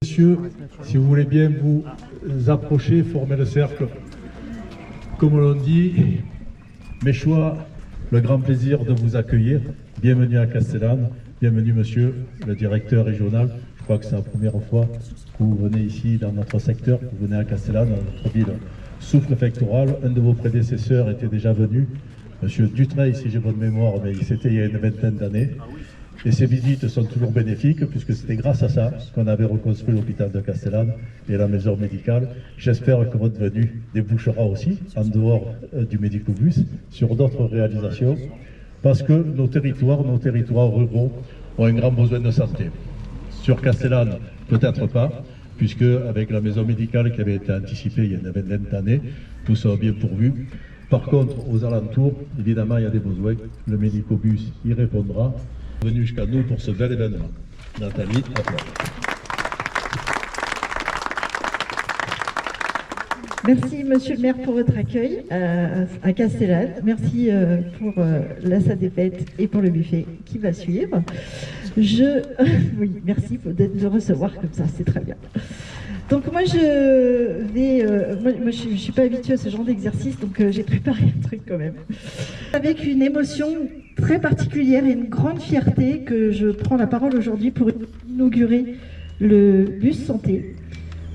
Messieurs, si vous voulez bien vous approcher, former le cercle, comme l'on dit, mes choix, le grand plaisir de vous accueillir. Bienvenue à Castellane, bienvenue monsieur le directeur régional. Je crois que c'est la première fois que vous venez ici dans notre secteur, que vous venez à Castellane, dans notre ville sous-préfectorale. Un de vos prédécesseurs était déjà venu, monsieur Dutreil, si j'ai bonne mémoire, mais c'était il y a une vingtaine d'années. Et ces visites sont toujours bénéfiques, puisque c'était grâce à ça qu'on avait reconstruit l'hôpital de Castellane et la maison médicale. J'espère que votre venue débouchera aussi, en dehors du Médicobus, sur d'autres réalisations, parce que nos territoires ruraux ont un grand besoin de santé. Sur Castellane, peut-être pas, puisque avec la maison médicale qui avait été anticipée il y a une vingtaine d'années, tout ça bien pourvu. Par contre, aux alentours, évidemment, il y a des besoins. Le Médicobus y répondra. Venu jusqu'à nous pour ce bel événement. Nathalie, à toi. Merci Monsieur le maire pour votre accueil à Castellane. Merci pour la salle des fêtes et pour le buffet qui va suivre. Oui, merci de recevoir comme ça, c'est très bien. Donc moi je ne suis pas habituée à ce genre d'exercice, donc j'ai préparé un truc quand même. Avec une émotion très particulière et une grande fierté que je prends la parole aujourd'hui pour inaugurer le bus santé.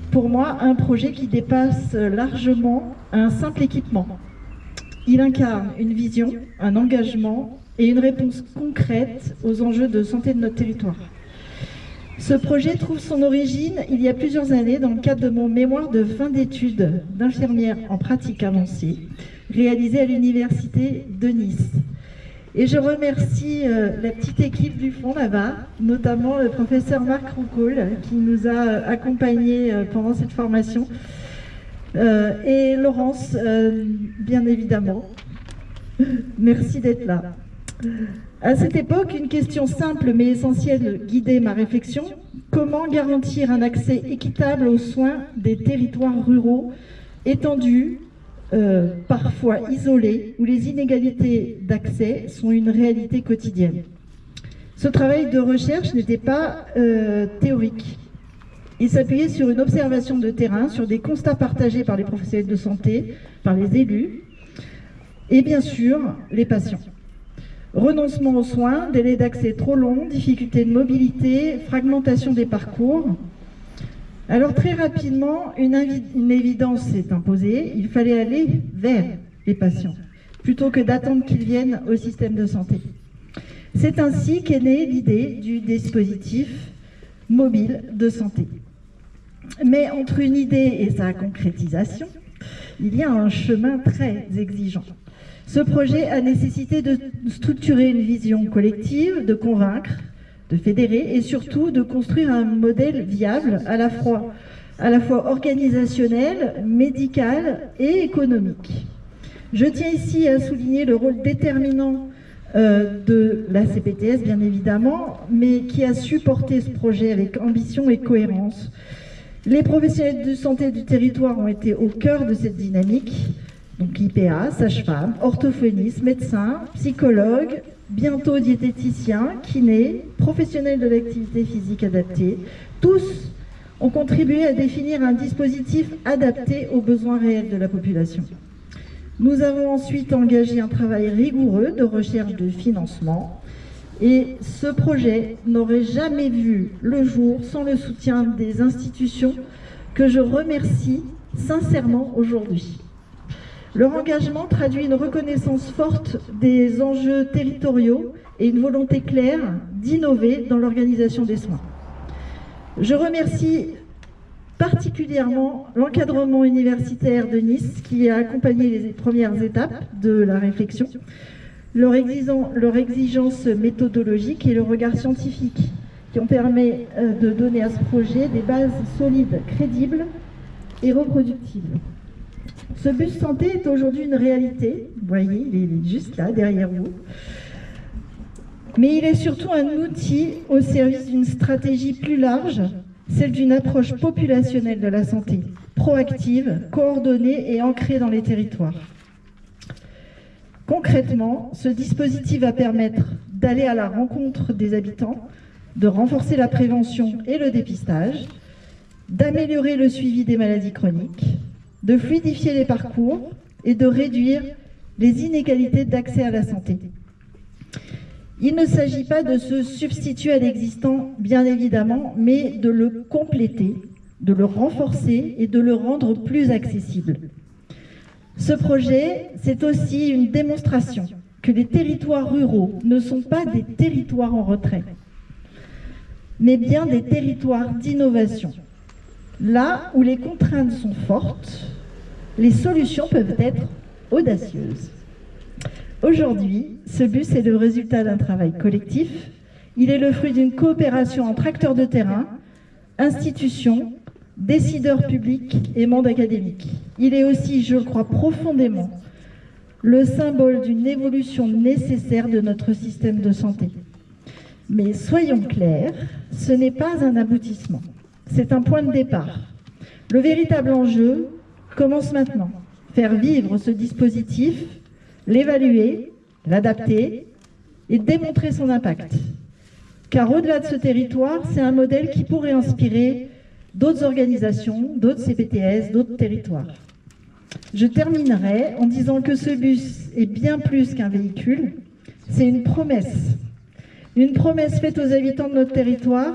Pour moi, un projet qui dépasse largement un simple équipement. Il incarne une vision, un engagement et une réponse concrète aux enjeux de santé de notre territoire. Ce projet trouve son origine il y a plusieurs années dans le cadre de mon mémoire de fin d'études d'infirmière en pratique avancée, réalisé à l'université de Nice. Et je remercie la petite équipe du fond là-bas, notamment le professeur Marc Roucault qui nous a accompagnés pendant cette formation, et Laurence, bien évidemment. Merci d'être là. À cette époque, une question simple mais essentielle guidait ma réflexion. Comment garantir un accès équitable aux soins des territoires ruraux étendus, parfois isolés, où les inégalités d'accès sont une réalité quotidienne. Ce travail de recherche n'était pas théorique. Il s'appuyait sur une observation de terrain, sur des constats partagés par les professionnels de santé, par les élus, et bien sûr, les patients. Renoncement aux soins, délais d'accès trop longs, difficultés de mobilité, fragmentation des parcours. Alors très rapidement, une évidence s'est imposée, il fallait aller vers les patients, plutôt que d'attendre qu'ils viennent au système de santé. C'est ainsi qu'est née l'idée du dispositif mobile de santé. Mais entre une idée et sa concrétisation, il y a un chemin très exigeant. Ce projet a nécessité de structurer une vision collective, de convaincre, de fédérer et surtout de construire un modèle viable à la fois organisationnel, médical et économique. Je tiens ici à souligner le rôle déterminant de la CPTS, bien évidemment, mais qui a su porter ce projet avec ambition et cohérence. Les professionnels de santé du territoire ont été au cœur de cette dynamique, donc IPA, sage-femme, orthophoniste, médecin, psychologue, bientôt diététicien, kiné, professionnels de l'activité physique adaptée. Tous ont contribué à définir un dispositif adapté aux besoins réels de la population. Nous avons ensuite engagé un travail rigoureux de recherche de financement et ce projet n'aurait jamais vu le jour sans le soutien des institutions que je remercie sincèrement aujourd'hui. Leur engagement traduit une reconnaissance forte des enjeux territoriaux et une volonté claire d'innover dans l'organisation des soins. Je remercie particulièrement l'encadrement universitaire de Nice qui a accompagné les premières étapes de la réflexion, leur exigence méthodologique et le regard scientifique qui ont permis de donner à ce projet des bases solides, crédibles et reproductibles. Ce bus santé est aujourd'hui une réalité, vous voyez, il est juste là, derrière vous. Mais il est surtout un outil au service d'une stratégie plus large, celle d'une approche populationnelle de la santé, proactive, coordonnée et ancrée dans les territoires. Concrètement, ce dispositif va permettre d'aller à la rencontre des habitants, de renforcer la prévention et le dépistage, d'améliorer le suivi des maladies chroniques, de fluidifier les parcours et de réduire les inégalités d'accès à la santé. Il ne s'agit pas de se substituer à l'existant, bien évidemment, mais de le compléter, de le renforcer et de le rendre plus accessible. Ce projet, c'est aussi une démonstration que les territoires ruraux ne sont pas des territoires en retrait, mais bien des territoires d'innovation. Là où les contraintes sont fortes, les solutions peuvent être audacieuses. Aujourd'hui, ce bus est le résultat d'un travail collectif. Il est le fruit d'une coopération entre acteurs de terrain, institutions, décideurs publics et monde académique. Il est aussi, je le crois profondément, le symbole d'une évolution nécessaire de notre système de santé. Mais soyons clairs, ce n'est pas un aboutissement, c'est un point de départ. Le véritable enjeu commence maintenant. Faire vivre ce dispositif, l'évaluer, l'adapter et démontrer son impact. Car au-delà de ce territoire, c'est un modèle qui pourrait inspirer d'autres organisations, d'autres CPTS, d'autres territoires. Je terminerai en disant que ce bus est bien plus qu'un véhicule, c'est une promesse faite aux habitants de notre territoire,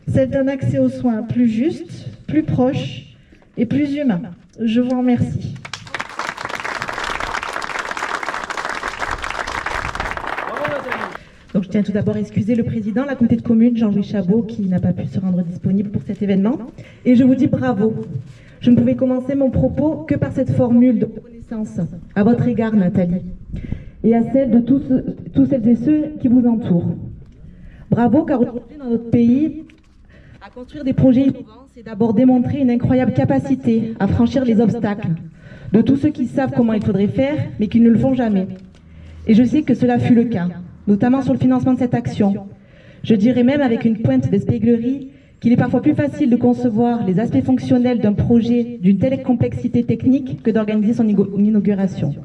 celle d'un accès aux soins plus juste, plus proche et plus humain. Je vous remercie. Donc, je tiens tout d'abord à excuser le président de la communauté de communes, Jean-Louis Chabot, qui n'a pas pu se rendre disponible pour cet événement. Et je vous dis bravo. Je ne pouvais commencer mon propos que par cette formule de reconnaissance à votre égard, Nathalie, et à celle de tous celles et ceux qui vous entourent. Bravo, car aujourd'hui, dans notre pays, à construire des projets innovants, c'est d'abord démontrer une incroyable capacité à franchir les obstacles de tous ceux qui savent comment il faudrait faire, mais qui ne le font jamais. Et je sais que cela fut le cas, notamment sur le financement de cette action. Je dirais même avec une pointe d'espièglerie qu'il est parfois plus facile de concevoir les aspects fonctionnels d'un projet d'une telle complexité technique que d'organiser son inauguration.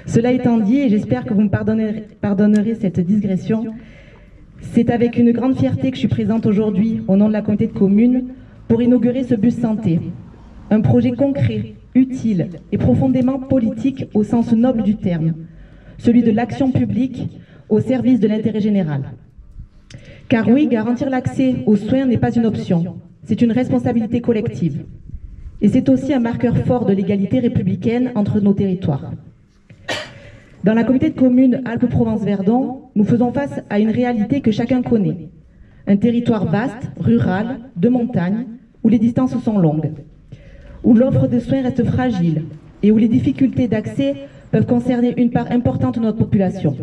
Cela étant dit, et j'espère que vous me pardonnerez cette digression, c'est avec une grande fierté que je suis présente aujourd'hui au nom de la communauté de communes pour inaugurer ce bus santé. Un projet concret, utile et profondément politique au sens noble du terme, celui de l'action publique au service de l'intérêt général. Car oui, garantir l'accès aux soins n'est pas une option, c'est une responsabilité collective. Et c'est aussi un marqueur fort de l'égalité républicaine entre nos territoires. Dans la communauté de communes Alpes-Provence-Verdon, nous faisons face à une réalité que chacun connaît. Un territoire vaste, rural, de montagne, où les distances sont longues, où l'offre de soins reste fragile et où les difficultés d'accès peuvent concerner une part importante de notre population.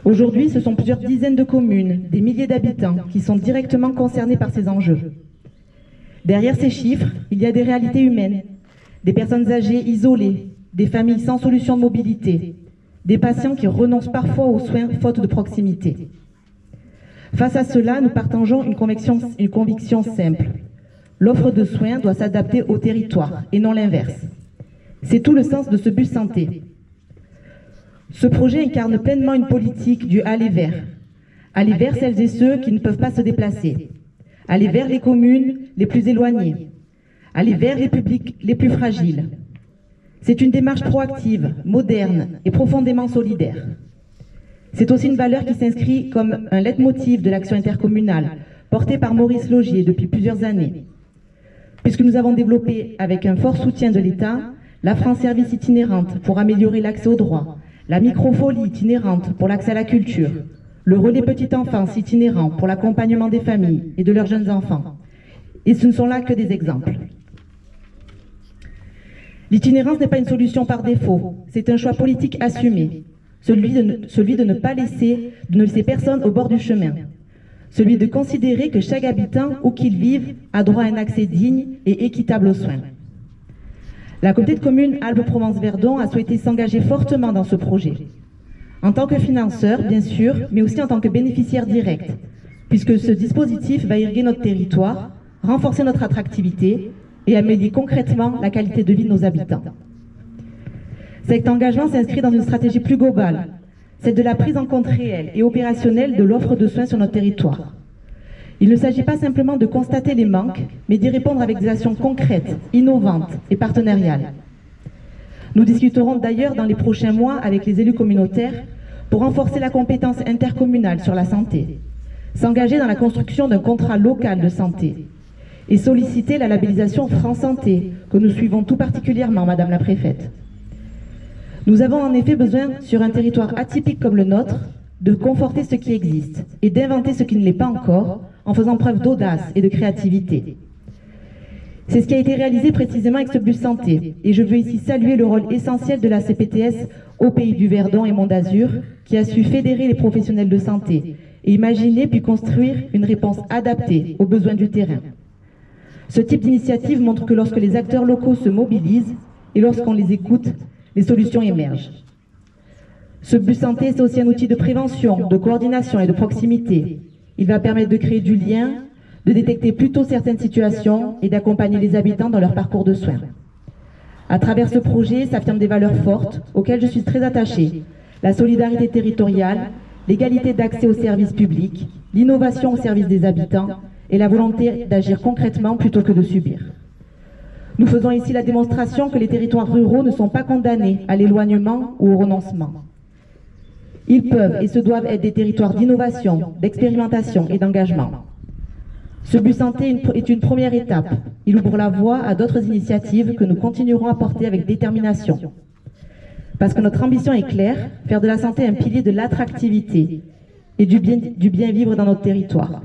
Aujourd'hui, ce sont plusieurs dizaines de communes, des milliers d'habitants qui sont directement concernés par ces enjeux. Derrière ces chiffres, il y a des réalités humaines, des personnes âgées isolées, des familles sans solution de mobilité, des patients qui renoncent parfois aux soins faute de proximité. Face à cela, nous partageons une conviction simple. L'offre de soins doit s'adapter au territoire et non l'inverse. C'est tout le sens de ce bus santé. Ce projet incarne pleinement une politique du aller vers celles et ceux qui ne peuvent pas se déplacer, aller vers les communes les plus éloignées, aller vers les publics les plus fragiles. C'est une démarche proactive, moderne et profondément solidaire. C'est aussi une valeur qui s'inscrit comme un leitmotiv de l'action intercommunale portée par Maurice Laugier depuis plusieurs années, puisque nous avons développé, avec un fort soutien de l'État, la France Service itinérante pour améliorer l'accès aux droits, la microfolie itinérante pour l'accès à la culture, le relais petite enfance itinérant pour l'accompagnement des familles et de leurs jeunes enfants. Et ce ne sont là que des exemples. L'itinérance n'est pas une solution par défaut, c'est un choix politique assumé, celui de ne pas laisser personne au bord du chemin, celui de considérer que chaque habitant, où qu'il vive, a droit à un accès digne et équitable aux soins. La communauté de communes Alpes-Provence-Verdon a souhaité s'engager fortement dans ce projet, en tant que financeur, bien sûr, mais aussi en tant que bénéficiaire direct, puisque ce dispositif va irriguer notre territoire, renforcer notre attractivité et améliorer concrètement la qualité de vie de nos habitants. Cet engagement s'inscrit dans une stratégie plus globale, celle de la prise en compte réelle et opérationnelle de l'offre de soins sur notre territoire. Il ne s'agit pas simplement de constater les manques, mais d'y répondre avec des actions concrètes, innovantes et partenariales. Nous discuterons d'ailleurs dans les prochains mois avec les élus communautaires pour renforcer la compétence intercommunale sur la santé, s'engager dans la construction d'un contrat local de santé et solliciter la labellisation France Santé, que nous suivons tout particulièrement, Madame la Préfète. Nous avons en effet besoin, sur un territoire atypique comme le nôtre, de conforter ce qui existe et d'inventer ce qui ne l'est pas encore, en faisant preuve d'audace et de créativité. C'est ce qui a été réalisé précisément avec ce bus santé, et je veux ici saluer le rôle essentiel de la CPTS au Pays du Verdon et Mont d'Azur, qui a su fédérer les professionnels de santé et imaginer puis construire une réponse adaptée aux besoins du terrain. Ce type d'initiative montre que lorsque les acteurs locaux se mobilisent et lorsqu'on les écoute, les solutions émergent. Ce bus santé, c'est aussi un outil de prévention, de coordination et de proximité. Il va permettre de créer du lien, de détecter plus tôt certaines situations et d'accompagner les habitants dans leur parcours de soins. À travers ce projet s'affirment des valeurs fortes auxquelles je suis très attachée. La solidarité territoriale, l'égalité d'accès aux services publics, l'innovation au service des habitants et la volonté d'agir concrètement plutôt que de subir. Nous faisons ici la démonstration que les territoires ruraux ne sont pas condamnés à l'éloignement ou au renoncement. Ils peuvent et se doivent être des territoires d'innovation, d'expérimentation et d'engagement. Ce bus santé est une première étape. Il ouvre la voie à d'autres initiatives que nous continuerons à porter avec détermination. Parce que notre ambition est claire, faire de la santé un pilier de l'attractivité et du bien vivre dans notre territoire.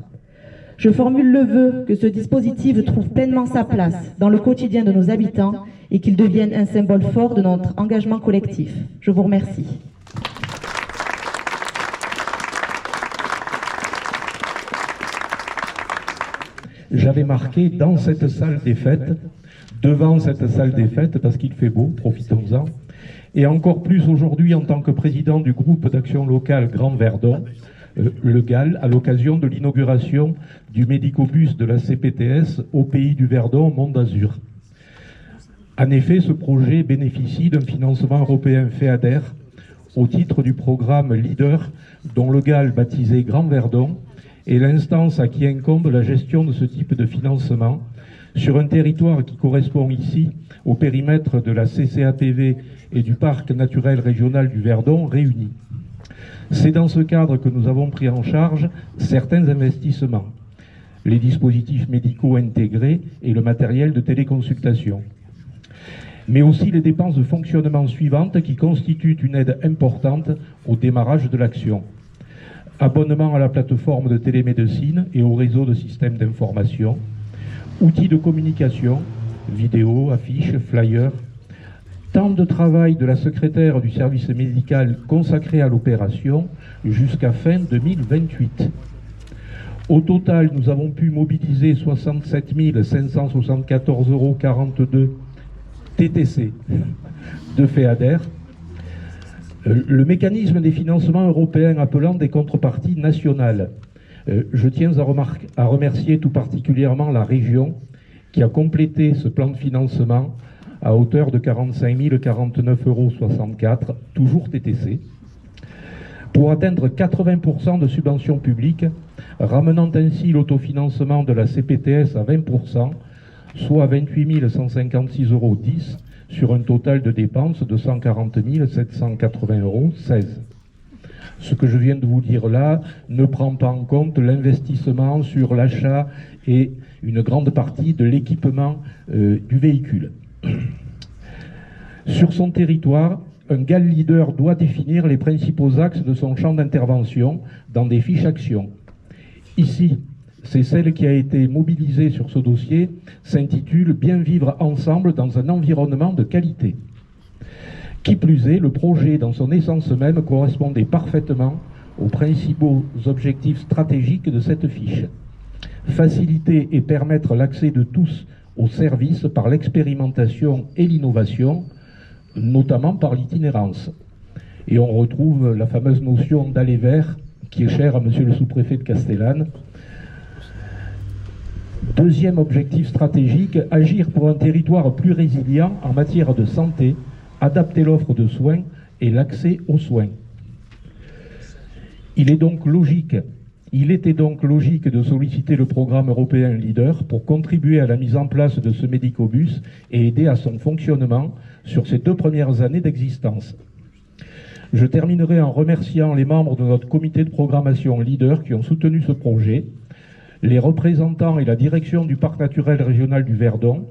Je formule le vœu que ce dispositif trouve pleinement sa place dans le quotidien de nos habitants et qu'il devienne un symbole fort de notre engagement collectif. Je vous remercie. J'avais marqué dans cette salle des fêtes, devant cette salle des fêtes, parce qu'il fait beau, profitons-en, et encore plus aujourd'hui en tant que président du groupe d'action locale Grand Verdon, le GAL, à l'occasion de l'inauguration du médicobus de la CPTS au Pays du Verdon, Mont d'Azur. En effet, ce projet bénéficie d'un financement européen FEADER au titre du programme LEADER, dont le GAL, baptisé Grand Verdon, est l'instance à qui incombe la gestion de ce type de financement sur un territoire qui correspond ici au périmètre de la CCAPV et du Parc naturel régional du Verdon réunis. C'est dans ce cadre que nous avons pris en charge certains investissements, les dispositifs médicaux intégrés et le matériel de téléconsultation, mais aussi les dépenses de fonctionnement suivantes qui constituent une aide importante au démarrage de l'action. Abonnement à la plateforme de télémédecine et au réseau de systèmes d'information, outils de communication, vidéos, affiches, flyers, temps de travail de la secrétaire du service médical consacré à l'opération jusqu'à fin 2028. Au total, nous avons pu mobiliser 67 574,42 € TTC de FEADER. Le mécanisme des financements européens appelant des contreparties nationales. Je tiens à remercier tout particulièrement la région qui a complété ce plan de financement à hauteur de 45 049,64 €, toujours TTC, pour atteindre 80% de subventions publiques, ramenant ainsi l'autofinancement de la CPTS à 20%, soit 28 156,10 € sur un total de dépenses de 140 780,16 €. Ce que je viens de vous dire là ne prend pas en compte l'investissement sur l'achat et une grande partie de l'équipement du véhicule. Sur son territoire, un GAL leader doit définir les principaux axes de son champ d'intervention dans des fiches actions. Ici, c'est celle qui a été mobilisée sur ce dossier, s'intitule « Bien vivre ensemble dans un environnement de qualité ». Qui plus est, le projet dans son essence même correspondait parfaitement aux principaux objectifs stratégiques de cette fiche. Faciliter et permettre l'accès de tous aux services par l'expérimentation et l'innovation, notamment par l'itinérance. Et on retrouve la fameuse notion d'aller vers, qui est chère à monsieur le sous-préfet de Castellane. Deuxième objectif stratégique, agir pour un territoire plus résilient en matière de santé, adapter l'offre de soins et l'accès aux soins. Il est donc logique Il était donc logique de solliciter le programme européen LEADER pour contribuer à la mise en place de ce médicobus et aider à son fonctionnement sur ses 2 premières années d'existence. Je terminerai en remerciant les membres de notre comité de programmation LEADER qui ont soutenu ce projet, les représentants et la direction du Parc naturel régional du Verdon,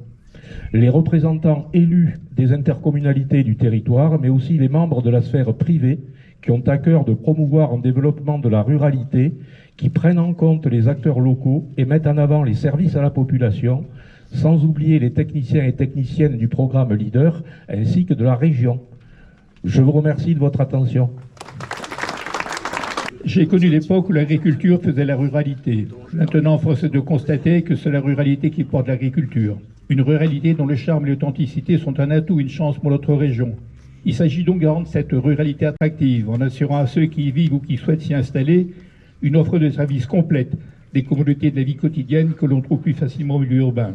les représentants élus des intercommunalités du territoire, mais aussi les membres de la sphère privée qui ont à cœur de promouvoir un développement de la ruralité, qui prennent en compte les acteurs locaux et mettent en avant les services à la population, sans oublier les techniciens et techniciennes du programme LEADER, ainsi que de la région. Je vous remercie de votre attention. J'ai connu l'époque où l'agriculture faisait la ruralité. Maintenant, force est de constater que c'est la ruralité qui porte l'agriculture. Une ruralité dont le charme et l'authenticité sont un atout, une chance pour notre région. Il s'agit donc de rendre cette ruralité attractive en assurant à ceux qui y vivent ou qui souhaitent s'y installer une offre de services complète, des commodalités de la vie quotidienne que l'on trouve plus facilement au milieu urbain.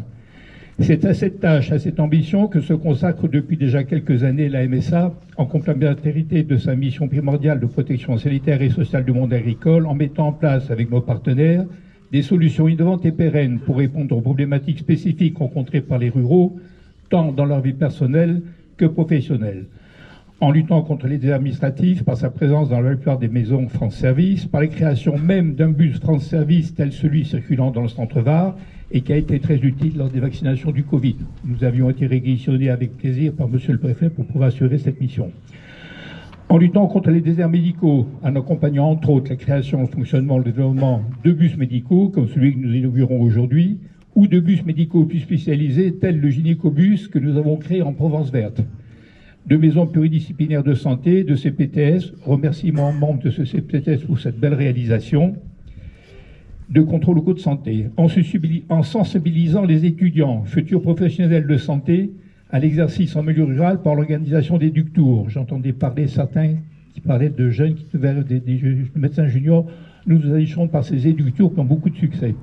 C'est à cette tâche, à cette ambition que se consacre depuis déjà quelques années la MSA, en complémentarité de sa mission primordiale de protection sanitaire et sociale du monde agricole, en mettant en place avec nos partenaires des solutions innovantes et pérennes pour répondre aux problématiques spécifiques rencontrées par les ruraux, tant dans leur vie personnelle que professionnelle. En luttant contre les déserts administratifs par sa présence dans la plupart des maisons France Service, par la création même d'un bus France Service tel celui circulant dans le centre Var et qui a été très utile lors des vaccinations du Covid. Nous avions été réquisitionnés avec plaisir par Monsieur le Préfet pour pouvoir assurer cette mission. En luttant contre les déserts médicaux, en accompagnant entre autres la création, le fonctionnement, le développement de bus médicaux comme celui que nous inaugurons aujourd'hui, ou de bus médicaux plus spécialisés tels le gynécobus que nous avons créé en Provence Verte. De maisons pluridisciplinaires de santé, de CPTS, remerciements aux membres de ce CPTS pour cette belle réalisation, de contrôles locaux de santé, en sensibilisant les étudiants, futurs professionnels de santé, à l'exercice en milieu rural par l'organisation des DUCTOUR. J'entendais parler certains qui parlaient de jeunes qui devaient des médecins juniors. Nous agissons par ces DUCTOUR qui ont beaucoup de succès.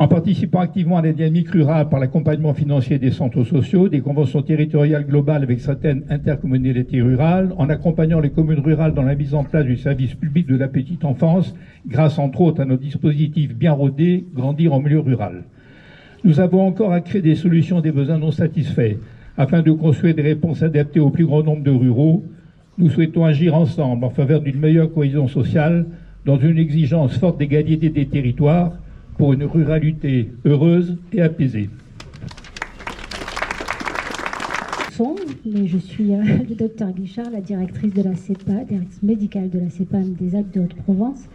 En participant activement à la dynamique rurale par l'accompagnement financier des centres sociaux, des conventions territoriales globales avec certaines intercommunalités rurales, en accompagnant les communes rurales dans la mise en place du service public de la petite enfance, grâce entre autres à nos dispositifs bien rodés, Grandir en milieu rural. Nous avons encore à créer des solutions des besoins non satisfaits, afin de construire des réponses adaptées au plus grand nombre de ruraux. Nous souhaitons agir ensemble en faveur d'une meilleure cohésion sociale, dans une exigence forte d'égalité des territoires, pour une ruralité heureuse et apaisée. Mais je suis le docteur Guichard, la directrice de la CEPA, directrice médicale de la CEPAM des Alpes de Haute-Provence.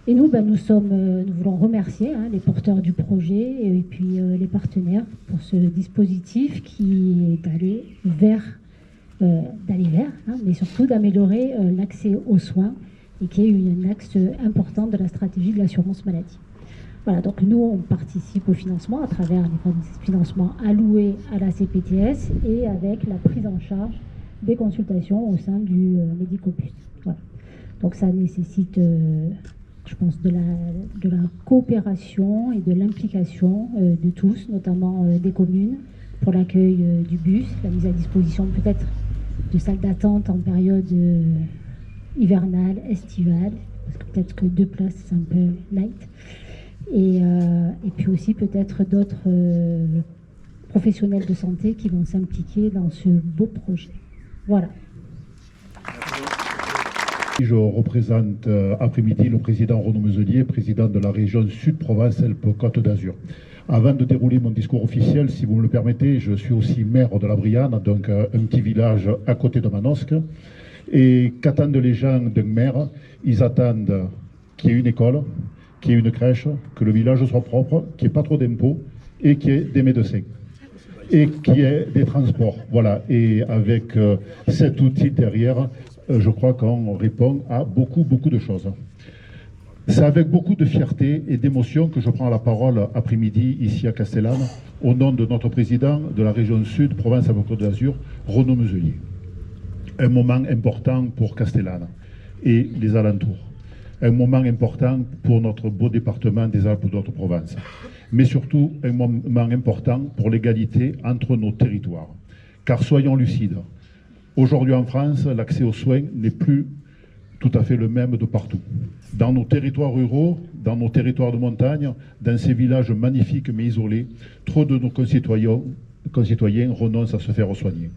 Et nous, nous voulons remercier les porteurs du projet et puis les partenaires pour ce dispositif qui est d'aller vers, mais surtout d'améliorer l'accès aux soins et qui est un axe important de la stratégie de l'assurance maladie. Voilà, donc nous, on participe au financement à travers les financements alloués à la CPTS et avec la prise en charge des consultations au sein du médicobus. Voilà. Donc ça nécessite, je pense, de la coopération et de l'implication de tous, notamment des communes, pour l'accueil du bus, la mise à disposition peut-être de salles d'attente en période hivernale, estivale, parce que peut-être que 2 places, c'est un peu light. Et puis aussi peut-être d'autres professionnels de santé qui vont s'impliquer dans ce beau projet. Voilà. Je représente après-midi le président Renaud Muselier, président de la région Sud-Provence-Alpes-Côte d'Azur. Avant de dérouler mon discours officiel, si vous me le permettez, je suis aussi maire de la Brianne, donc un petit village à côté de Manosque. Et qu'attendent les gens d'un maire? Ils attendent qu'il y ait une école, qu'il y ait une crèche, que le village soit propre, qu'il n'y ait pas trop d'impôts et qu'il y ait des médecins et qu'il y ait des transports. Voilà. Et avec cet outil derrière, je crois qu'on répond à beaucoup de choses. C'est avec beaucoup de fierté et d'émotion que je prends la parole après-midi ici à Castellane au nom de notre président de la région Sud, Provence-Alpes-Côte d'Azur, Renaud Muselier. Un moment important pour Castellane et les alentours. Un moment important pour notre beau département des Alpes de Haute-Provence, mais surtout un moment important pour l'égalité entre nos territoires. Car soyons lucides, aujourd'hui en France, l'accès aux soins n'est plus tout à fait le même de partout. Dans nos territoires ruraux, dans nos territoires de montagne, dans ces villages magnifiques mais isolés, trop de nos concitoyens renoncent à se faire soigner.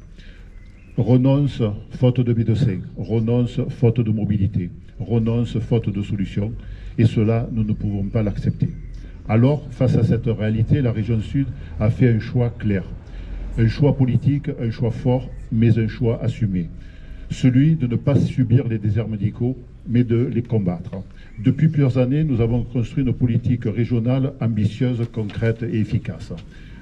Renoncent faute de médecins, renoncent faute de mobilité, renoncent faute de solutions, et cela, nous ne pouvons pas l'accepter. Alors, face à cette réalité, la région Sud a fait un choix clair. Un choix politique, un choix fort, mais un choix assumé. Celui de ne pas subir les déserts médicaux, mais de les combattre. Depuis plusieurs années, nous avons construit une politique régionale ambitieuse, concrète et efficace.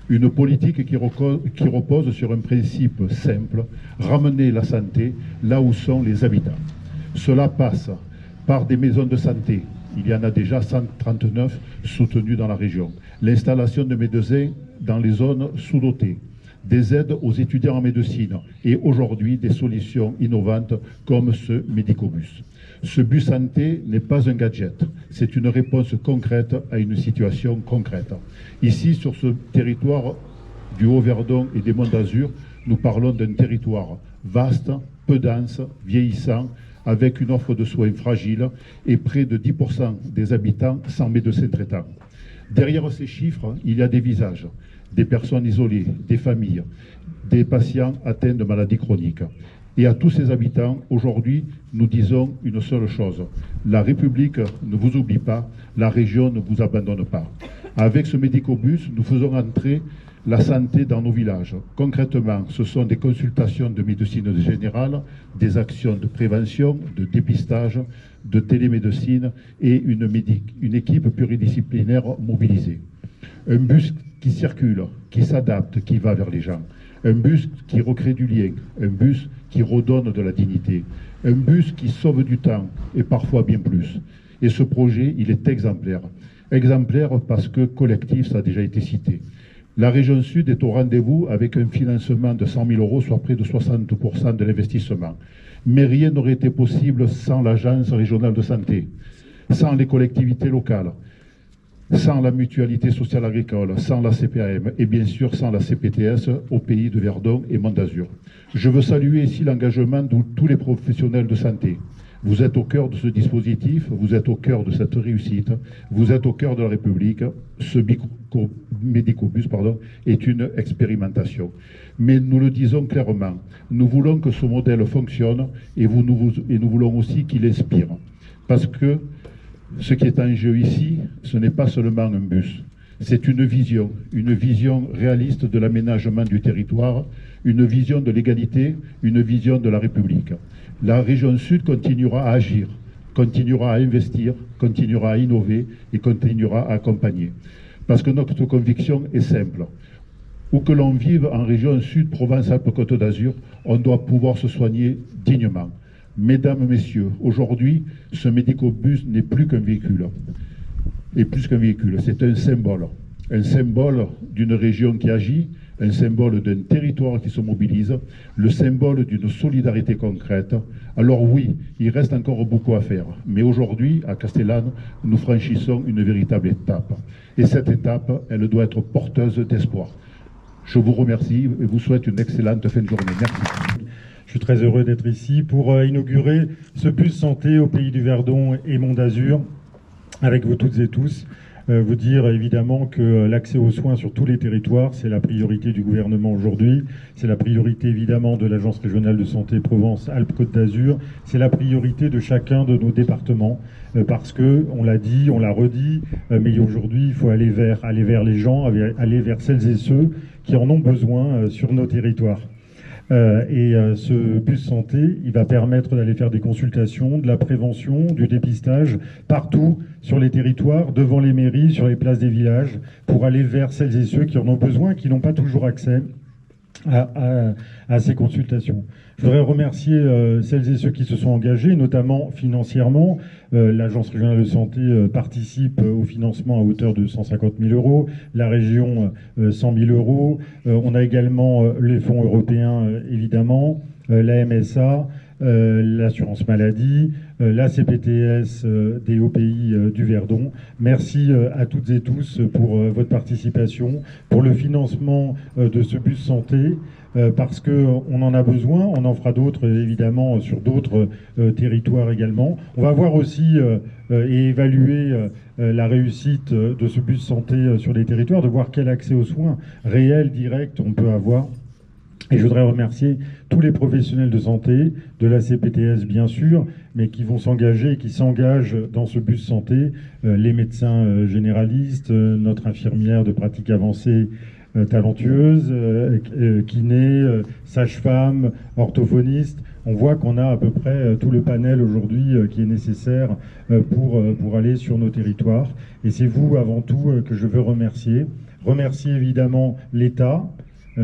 Une politique qui repose sur un principe simple, ramener la santé là où sont les habitants. Cela passe par des maisons de santé. Il y en a déjà 139 soutenues dans la région. L'installation de médecins dans les zones sous-dotées. Des aides aux étudiants en médecine et aujourd'hui des solutions innovantes comme ce médicobus. Ce bus santé n'est pas un gadget, c'est une réponse concrète à une situation concrète. Ici, sur ce territoire du Haut-Verdon et des Monts d'Azur, nous parlons d'un territoire vaste, peu dense, vieillissant, avec une offre de soins fragile et près de 10% des habitants sans médecin traitant. Derrière ces chiffres, il y a des visages, des personnes isolées, des familles, des patients atteints de maladies chroniques. Et à tous ces habitants, aujourd'hui, nous disons une seule chose. La République ne vous oublie pas, la région ne vous abandonne pas. Avec ce médicobus, nous faisons entrer la santé dans nos villages. Concrètement, ce sont des consultations de médecine générale, des actions de prévention, de dépistage, de télémédecine et une équipe pluridisciplinaire mobilisée. Un bus qui circule, qui s'adapte, qui va vers les gens. Un bus qui recrée du lien, un bus qui redonne de la dignité, un bus qui sauve du temps et parfois bien plus. Et ce projet, il est exemplaire. Exemplaire parce que collectif, ça a déjà été cité. La région Sud est au rendez-vous avec un financement de 100 000 €, soit près de 60% de l'investissement. Mais rien n'aurait été possible sans l'Agence régionale de santé, sans les collectivités locales, sans la mutualité sociale agricole, sans la CPAM et bien sûr sans la CPTS au pays de Verdon et Monts d'Azur. Je veux saluer ici l'engagement de tous les professionnels de santé. Vous êtes au cœur de ce dispositif, vous êtes au cœur de cette réussite, vous êtes au cœur de la République. Ce médicobus est une expérimentation. Mais nous le disons clairement, nous voulons que ce modèle fonctionne et nous voulons aussi qu'il inspire. Parce que ce qui est en jeu ici, ce n'est pas seulement un bus, c'est une vision réaliste de l'aménagement du territoire, une vision de l'égalité, une vision de la République. La région Sud continuera à agir, continuera à investir, continuera à innover et continuera à accompagner. Parce que notre conviction est simple. Où que l'on vive en région Sud, Provence-Alpes-Côte d'Azur, on doit pouvoir se soigner dignement. Mesdames, Messieurs, aujourd'hui, ce médicobus n'est plus qu'un véhicule. Et plus qu'un véhicule, c'est un symbole. Un symbole d'une région qui agit, un symbole d'un territoire qui se mobilise, le symbole d'une solidarité concrète. Alors oui, il reste encore beaucoup à faire. Mais aujourd'hui, à Castellane, nous franchissons une véritable étape. Et cette étape, elle doit être porteuse d'espoir. Je vous remercie et vous souhaite une excellente fin de journée. Merci. Je suis très heureux d'être ici pour inaugurer ce bus santé au pays du Verdon et Monts d'Azur avec vous toutes et tous. Vous dire évidemment que l'accès aux soins sur tous les territoires, c'est la priorité du gouvernement aujourd'hui. C'est la priorité évidemment de l'Agence régionale de santé Provence-Alpes-Côte d'Azur. C'est la priorité de chacun de nos départements parce que, on l'a dit, on l'a redit, mais aujourd'hui il faut aller vers les gens, aller vers celles et ceux qui en ont besoin sur nos territoires. Ce bus santé, il va permettre d'aller faire des consultations, de la prévention, du dépistage, partout sur les territoires, devant les mairies, sur les places des villages, pour aller vers celles et ceux qui en ont besoin, qui n'ont pas toujours accès à ces consultations. Je voudrais remercier celles et ceux qui se sont engagés, notamment financièrement. L'Agence régionale de santé participe au financement à hauteur de 150 000 €, la région 100 000 €. On a également les fonds européens, évidemment, la MSA, l'assurance maladie, la CPTS des Hauts-Pays du Verdon. Merci à toutes et tous pour votre participation, pour le financement de ce bus santé, parce qu'on en a besoin. On en fera d'autres, évidemment, sur d'autres territoires également. On va voir aussi et évaluer la réussite de ce bus santé sur les territoires, de voir quel accès aux soins réels, directs on peut avoir. Et je voudrais remercier tous les professionnels de santé, de la CPTS bien sûr, mais qui vont s'engager et qui s'engagent dans ce bus santé, les médecins généralistes, notre infirmière de pratique avancée talentueuse, kiné, sage-femme, orthophoniste. On voit qu'on a à peu près tout le panel aujourd'hui qui est nécessaire pour aller sur nos territoires. Et c'est vous avant tout que je veux remercier. Remercier évidemment l'État,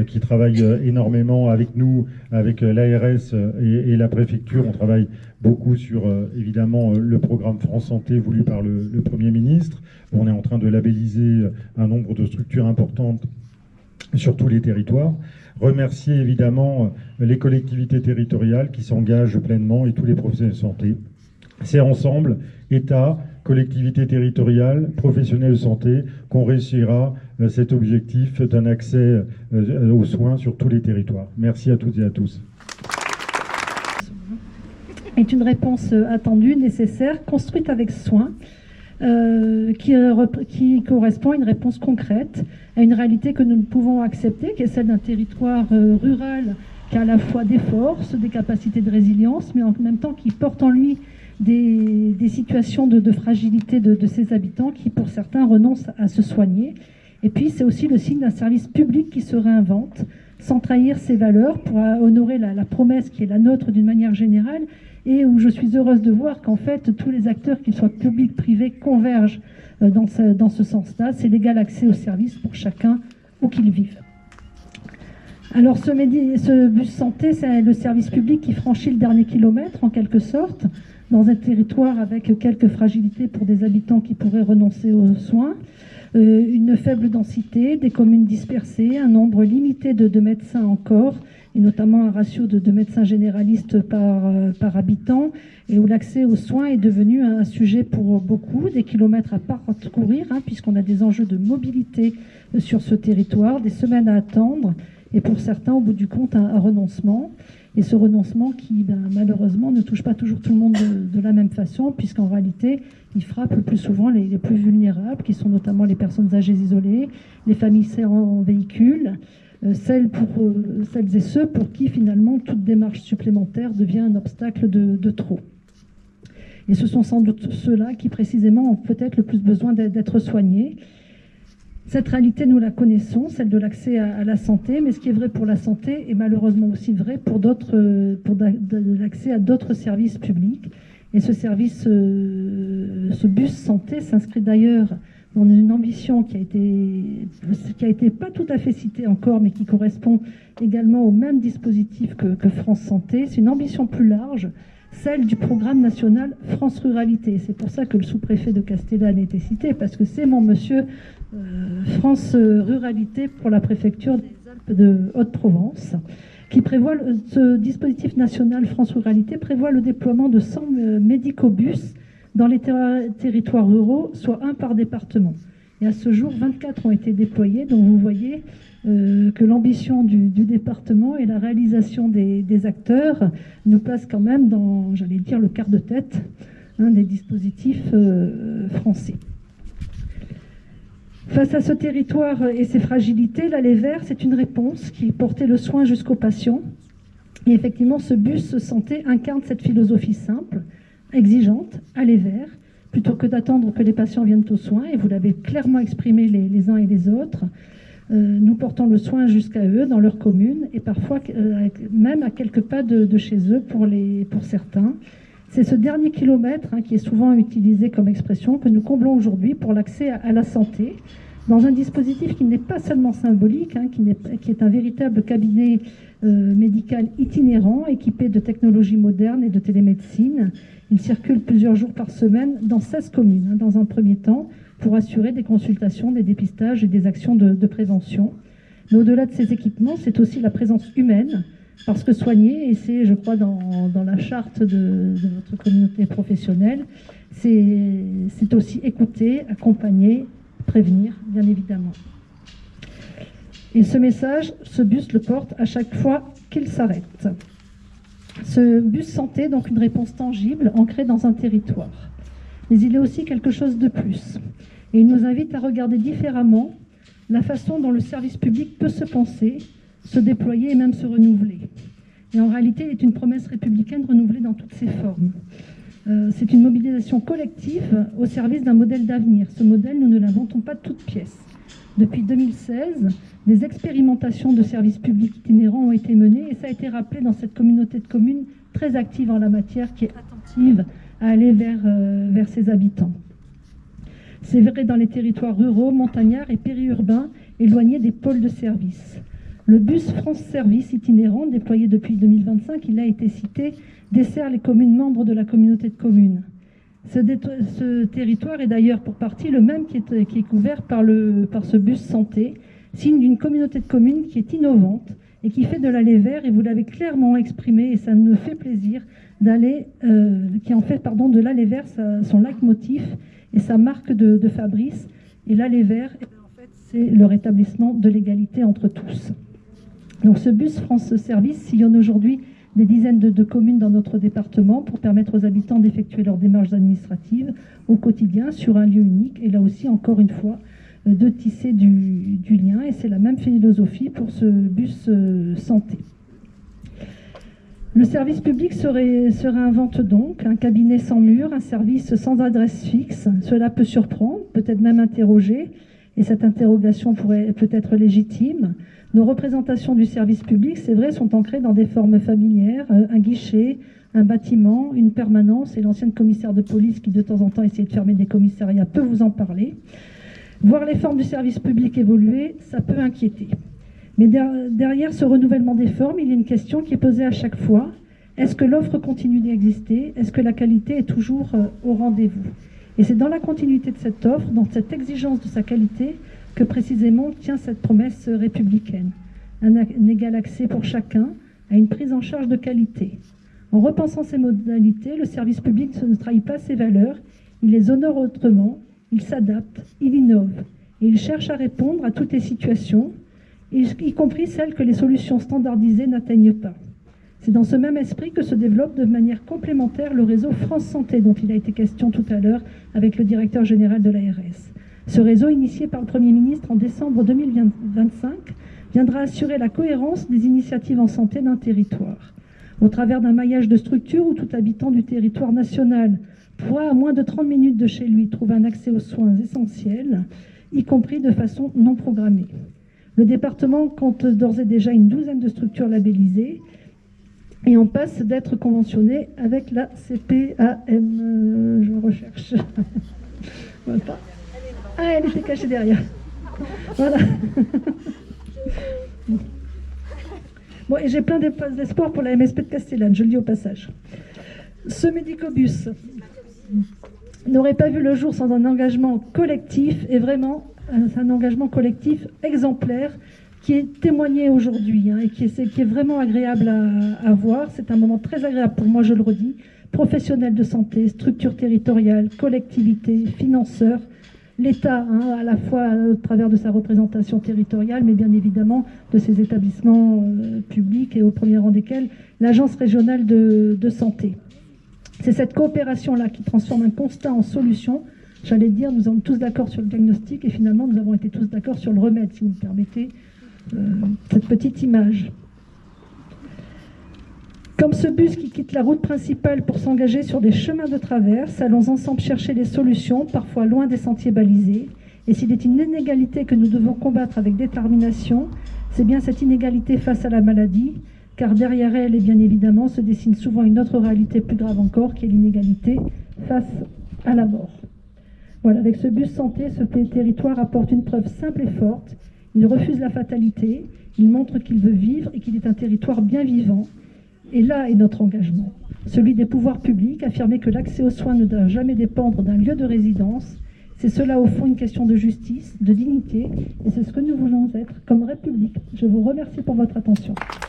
qui travaille énormément avec nous, avec l'ARS et la préfecture. On travaille beaucoup sur, évidemment, le programme France Santé voulu par le Premier ministre. On est en train de labelliser un nombre de structures importantes sur tous les territoires. Remercier, évidemment, les collectivités territoriales qui s'engagent pleinement et tous les professionnels de santé. C'est ensemble, État, collectivités territoriales, professionnels de santé, qu'on réussira cet objectif d'un accès aux soins sur tous les territoires. Merci à toutes et à tous. Est une réponse attendue, nécessaire, construite avec soin, qui correspond à une réponse concrète, à une réalité que nous ne pouvons accepter, qui est celle d'un territoire rural qui a à la fois des forces, des capacités de résilience, mais en même temps qui porte en lui des situations de fragilité de ses habitants qui, pour certains, renoncent à se soigner. Et puis, c'est aussi le signe d'un service public qui se réinvente, sans trahir ses valeurs, pour honorer la promesse qui est la nôtre d'une manière générale, et où je suis heureuse de voir qu'en fait, tous les acteurs, qu'ils soient publics, privés, convergent dans ce sens-là. C'est l'égal accès aux services pour chacun, où qu'il vive. Alors, ce bus santé, c'est le service public qui franchit le dernier kilomètre, en quelque sorte, dans un territoire avec quelques fragilités pour des habitants qui pourraient renoncer aux soins, une faible densité, des communes dispersées, un nombre limité de médecins encore, et notamment un ratio de médecins généralistes par habitant, et où l'accès aux soins est devenu un sujet pour beaucoup, des kilomètres à parcourir, puisqu'on a des enjeux de mobilité sur ce territoire, des semaines à attendre, et pour certains, au bout du compte, un renoncement. Et ce renoncement qui, malheureusement, ne touche pas toujours tout le monde de la même façon, puisqu'en réalité, il frappe le plus souvent les plus vulnérables, qui sont notamment les personnes âgées isolées, les familles en véhicule, celles et ceux pour qui, finalement, toute démarche supplémentaire devient un obstacle de trop. Et ce sont sans doute ceux-là qui, précisément, ont peut-être le plus besoin d'être soignés. Cette réalité, nous la connaissons, celle de l'accès à la santé, mais ce qui est vrai pour la santé est malheureusement aussi vrai pour l'accès à d'autres services publics. Et ce bus santé s'inscrit d'ailleurs dans une ambition qui a été pas tout à fait citée encore, mais qui correspond également au même dispositif que France Santé. C'est une ambition plus large, celle du programme national France Ruralité. C'est pour ça que le sous-préfet de Castellane a été cité, parce que c'est mon monsieur France Ruralité pour la préfecture des Alpes de Haute-Provence, qui prévoit, ce dispositif national France Ruralité prévoit le déploiement de 100 médicobus dans les territoires ruraux, soit un par département. Et à ce jour, 24 ont été déployés, donc vous voyez que l'ambition du département et la réalisation des acteurs nous placent quand même dans, j'allais dire, le quart de tête des dispositifs français. Face à ce territoire et ses fragilités, l'Aller Vert, c'est une réponse qui portait le soin jusqu'aux patients. Et effectivement, ce bus santé incarne cette philosophie simple, exigeante, Aller Vert, plutôt que d'attendre que les patients viennent aux soins. Et vous l'avez clairement exprimé les uns et les autres. Nous portons le soin jusqu'à eux, dans leur commune, et parfois même à quelques pas de chez eux pour certains. C'est ce dernier kilomètre qui est souvent utilisé comme expression que nous comblons aujourd'hui pour l'accès à la santé, dans un dispositif qui n'est pas seulement symbolique, qui est un véritable cabinet médical itinérant, équipé de technologies modernes et de télémédecine. Il circule plusieurs jours par semaine dans 16 communes, dans un premier temps, pour assurer des consultations, des dépistages et des actions de prévention. Mais au-delà de ces équipements, c'est aussi la présence humaine, Parce que soigner, et c'est, je crois, dans la charte de votre communauté professionnelle, c'est aussi écouter, accompagner, prévenir, bien évidemment. Et ce message, ce bus le porte à chaque fois qu'il s'arrête. Ce bus santé, donc une réponse tangible, ancrée dans un territoire. Mais il est aussi quelque chose de plus. Et il nous invite à regarder différemment la façon dont le service public peut se penser, se déployer et même se renouveler. Et en réalité, il est une promesse républicaine renouvelée dans toutes ses formes. C'est une mobilisation collective au service d'un modèle d'avenir. Ce modèle, nous ne l'inventons pas de toutes pièces. Depuis 2016, des expérimentations de services publics itinérants ont été menées et ça a été rappelé dans cette communauté de communes très active en la matière, qui est attentive à aller vers ses habitants. C'est vrai dans les territoires ruraux, montagnards et périurbains, éloignés des pôles de services. Le bus France Service itinérant, déployé depuis 2025, il a été cité, dessert les communes membres de la communauté de communes. Ce territoire est d'ailleurs pour partie le même qui est couvert par ce bus santé, signe d'une communauté de communes qui est innovante et qui fait de l'aller vers, et vous l'avez clairement exprimé, et ça me fait plaisir, qui en fait de l'aller vers son leitmotiv et sa marque de Fabrice. Et l'aller vers, en fait, c'est le rétablissement de l'égalité entre tous. Donc ce bus France Service sillonne aujourd'hui des dizaines de communes dans notre département pour permettre aux habitants d'effectuer leurs démarches administratives au quotidien sur un lieu unique. Et là aussi, encore une fois, de tisser du lien. Et c'est la même philosophie pour ce bus santé. Le service public se réinvente donc, un cabinet sans mur, un service sans adresse fixe. Cela peut surprendre, peut-être même interroger, et cette interrogation peut être légitime. Nos représentations du service public, c'est vrai, sont ancrées dans des formes familières, un guichet, un bâtiment, une permanence, et l'ancienne commissaire de police qui de temps en temps essayait de fermer des commissariats peut vous en parler. Voir les formes du service public évoluer, ça peut inquiéter. Mais derrière ce renouvellement des formes, il y a une question qui est posée à chaque fois. Est-ce que l'offre continue d'exister? Est-ce que la qualité est toujours au rendez-vous? Et c'est dans la continuité de cette offre, dans cette exigence de sa qualité, que précisément tient cette promesse républicaine. Un égal accès pour chacun à une prise en charge de qualité. En repensant ces modalités, le service public ne trahit pas ses valeurs, il les honore autrement, il s'adapte, il innove, et il cherche à répondre à toutes les situations, y compris celles que les solutions standardisées n'atteignent pas. C'est dans ce même esprit que se développe de manière complémentaire le réseau France Santé, dont il a été question tout à l'heure avec le directeur général de l'ARS. Ce réseau, initié par le Premier ministre en décembre 2025, viendra assurer la cohérence des initiatives en santé d'un territoire, au travers d'un maillage de structures où tout habitant du territoire national pourra, à moins de 30 minutes de chez lui, trouver un accès aux soins essentiels, y compris de façon non programmée. Le département compte d'ores et déjà une douzaine de structures labellisées et on passe d'être conventionné avec la CPAM. Je recherche. Voilà. Ah, elle était cachée derrière. Voilà. Bon, et j'ai plein d'espoir pour la MSP de Castellane, je le dis au passage. Ce médicobus n'aurait pas vu le jour sans un engagement collectif, et vraiment un engagement collectif exemplaire qui est témoigné aujourd'hui, et qui est vraiment agréable à voir. C'est un moment très agréable pour moi, je le redis. Professionnels de santé, structures territoriales, collectivités, financeurs, l'État, à la fois au travers de sa représentation territoriale, mais bien évidemment de ses établissements publics, et au premier rang desquels l'Agence régionale de santé. C'est cette coopération-là qui transforme un constat en solution. J'allais dire, nous sommes tous d'accord sur le diagnostic, et finalement nous avons été tous d'accord sur le remède, si vous me permettez cette petite image. Comme ce bus qui quitte la route principale pour s'engager sur des chemins de traverse, allons ensemble chercher les solutions, parfois loin des sentiers balisés. Et s'il est une inégalité que nous devons combattre avec détermination, c'est bien cette inégalité face à la maladie, car derrière elle, et bien évidemment, se dessine souvent une autre réalité plus grave encore, qui est l'inégalité face à la mort. Voilà, avec ce bus santé, ce territoire apporte une preuve simple et forte. Il refuse la fatalité, il montre qu'il veut vivre et qu'il est un territoire bien vivant. Et là est notre engagement, celui des pouvoirs publics, affirmer que l'accès aux soins ne doit jamais dépendre d'un lieu de résidence. C'est cela au fond une question de justice, de dignité, et c'est ce que nous voulons être comme République. Je vous remercie pour votre attention.